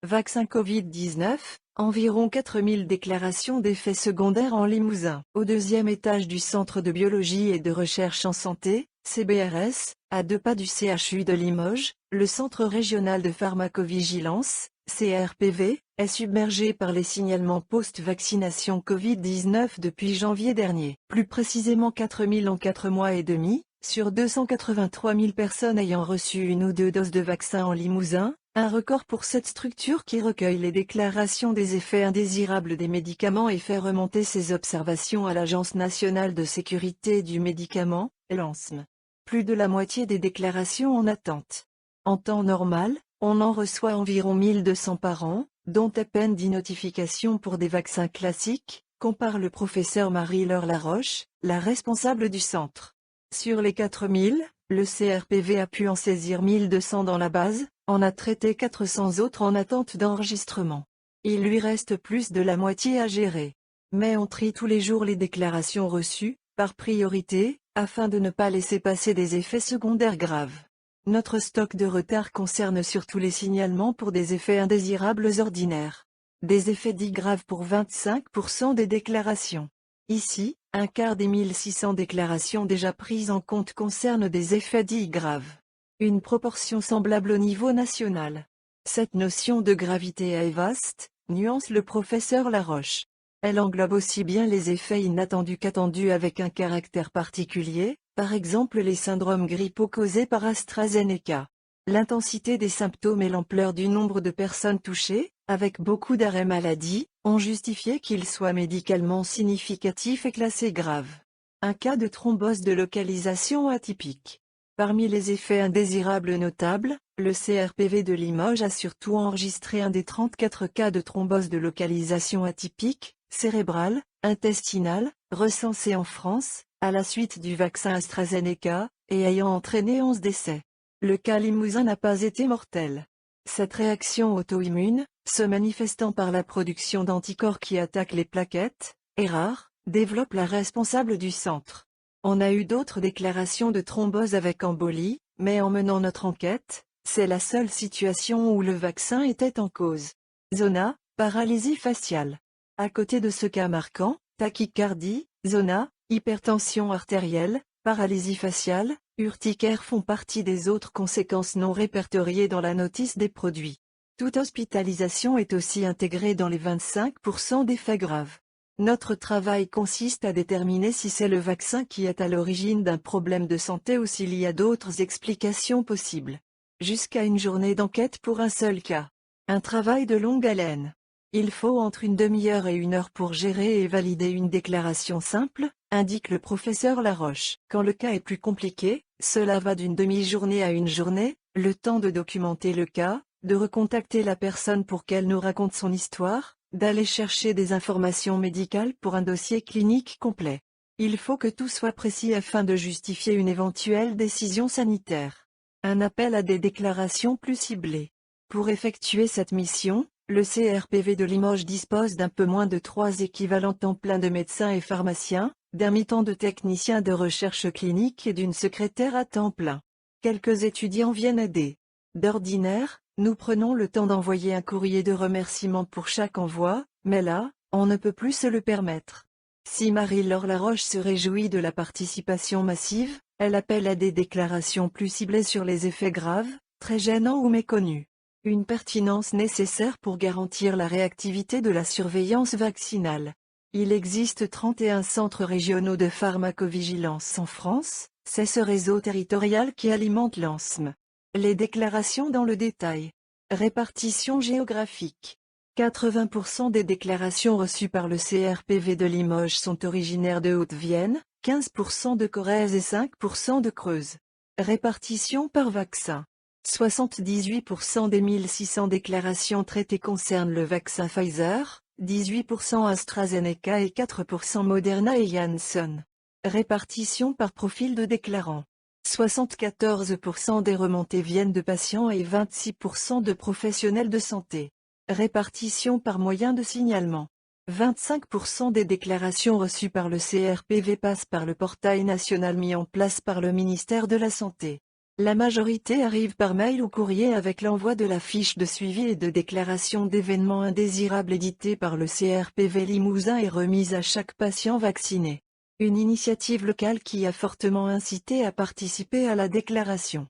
Vaccin Covid-19, environ 4000 déclarations d'effets secondaires en Limousin. Au deuxième étage du Centre de biologie et de recherche en santé, CBRS, à 2 pas du CHU de Limoges, le Centre régional de pharmacovigilance, CRPV, est submergé par les signalements post-vaccination Covid-19 depuis janvier dernier. Plus précisément 4000 en 4 mois et demi, sur 283 000 personnes ayant reçu 1 ou 2 doses de vaccin en Limousin, un record pour cette structure qui recueille les déclarations des effets indésirables des médicaments et fait remonter ses observations à l'Agence nationale de sécurité du médicament, l'ANSM. Plus de la moitié des déclarations en attente. En temps normal, on en reçoit environ 1200 par an, dont à peine 10 notifications pour des vaccins classiques, compare le professeur Marie-Laure Laroche, la responsable du centre. Sur les 4000, le CRPV a pu en saisir 1200 dans la base, en a traité 400 autres en attente d'enregistrement. Il lui reste plus de la moitié à gérer. Mais on trie tous les jours les déclarations reçues, par priorité, afin de ne pas laisser passer des effets secondaires graves. Notre stock de retard concerne surtout les signalements pour des effets indésirables ordinaires. Des effets dits graves pour 25% des déclarations. Ici, un quart des 1600 déclarations déjà prises en compte concernent des effets dits graves. Une proportion semblable au niveau national. Cette notion de gravité est vaste, nuance le professeur Laroche. Elle englobe aussi bien les effets inattendus qu'attendus avec un caractère particulier, par exemple les syndromes grippaux causés par AstraZeneca. L'intensité des symptômes et l'ampleur du nombre de personnes touchées, avec beaucoup d'arrêts maladie, ont justifié qu'il soit médicalement significatif et classé grave. Un cas de thrombose de localisation atypique. Parmi les effets indésirables notables, le CRPV de Limoges a surtout enregistré un des 34 cas de thrombose de localisation atypique, cérébrale, intestinale, recensés en France, à la suite du vaccin AstraZeneca, et ayant entraîné 11 décès. Le cas limousin n'a pas été mortel. Cette réaction auto-immune, se manifestant par la production d'anticorps qui attaquent les plaquettes, est rare, développe la responsable du centre. On a eu d'autres déclarations de thrombose avec embolie, mais en menant notre enquête, c'est la seule situation où le vaccin était en cause. Zona, paralysie faciale. À côté de ce cas marquant, tachycardie, zona, hypertension artérielle, paralysie faciale, urticaire font partie des autres conséquences non répertoriées dans la notice des produits. Toute hospitalisation est aussi intégrée dans les 25% des faits graves. Notre travail consiste à déterminer si c'est le vaccin qui est à l'origine d'un problème de santé ou s'il y a d'autres explications possibles. Jusqu'à une journée d'enquête pour un seul cas. Un travail de longue haleine. Il faut entre une demi-heure et 1 heure pour gérer et valider une déclaration simple, indique le professeur Laroche. Quand le cas est plus compliqué, cela va d'une demi-journée à une journée, le temps de documenter le cas, de recontacter la personne pour qu'elle nous raconte son histoire, d'aller chercher des informations médicales pour un dossier clinique complet. Il faut que tout soit précis afin de justifier une éventuelle décision sanitaire. Un appel à des déclarations plus ciblées. Pour effectuer cette mission, le CRPV de Limoges dispose d'un peu moins de 3 équivalents temps plein de médecins et pharmaciens, d'un mi-temps de techniciens de recherche clinique et d'une secrétaire à temps plein. Quelques étudiants viennent aider. D'ordinaire, nous prenons le temps d'envoyer un courrier de remerciement pour chaque envoi, mais là, on ne peut plus se le permettre. Si Marie-Laure Laroche se réjouit de la participation massive, elle appelle à des déclarations plus ciblées sur les effets graves, très gênants ou méconnus. Une pertinence nécessaire pour garantir la réactivité de la surveillance vaccinale. Il existe 31 centres régionaux de pharmacovigilance en France, c'est ce réseau territorial qui alimente l'ANSM. Les déclarations dans le détail. Répartition géographique. 80% des déclarations reçues par le CRPV de Limoges sont originaires de Haute-Vienne, 15% de Corrèze et 5% de Creuse. Répartition par vaccin. 78% des 1600 déclarations traitées concernent le vaccin Pfizer, 18% AstraZeneca et 4% Moderna et Janssen. Répartition par profil de déclarant. 74% des remontées viennent de patients et 26% de professionnels de santé. Répartition par moyen de signalement. 25% des déclarations reçues par le CRPV passent par le portail national mis en place par le ministère de la Santé. La majorité arrive par mail ou courrier avec l'envoi de la fiche de suivi et de déclaration d'événements indésirables éditée par le CRPV Limousin et remise à chaque patient vacciné. Une initiative locale qui a fortement incité à participer à la déclaration.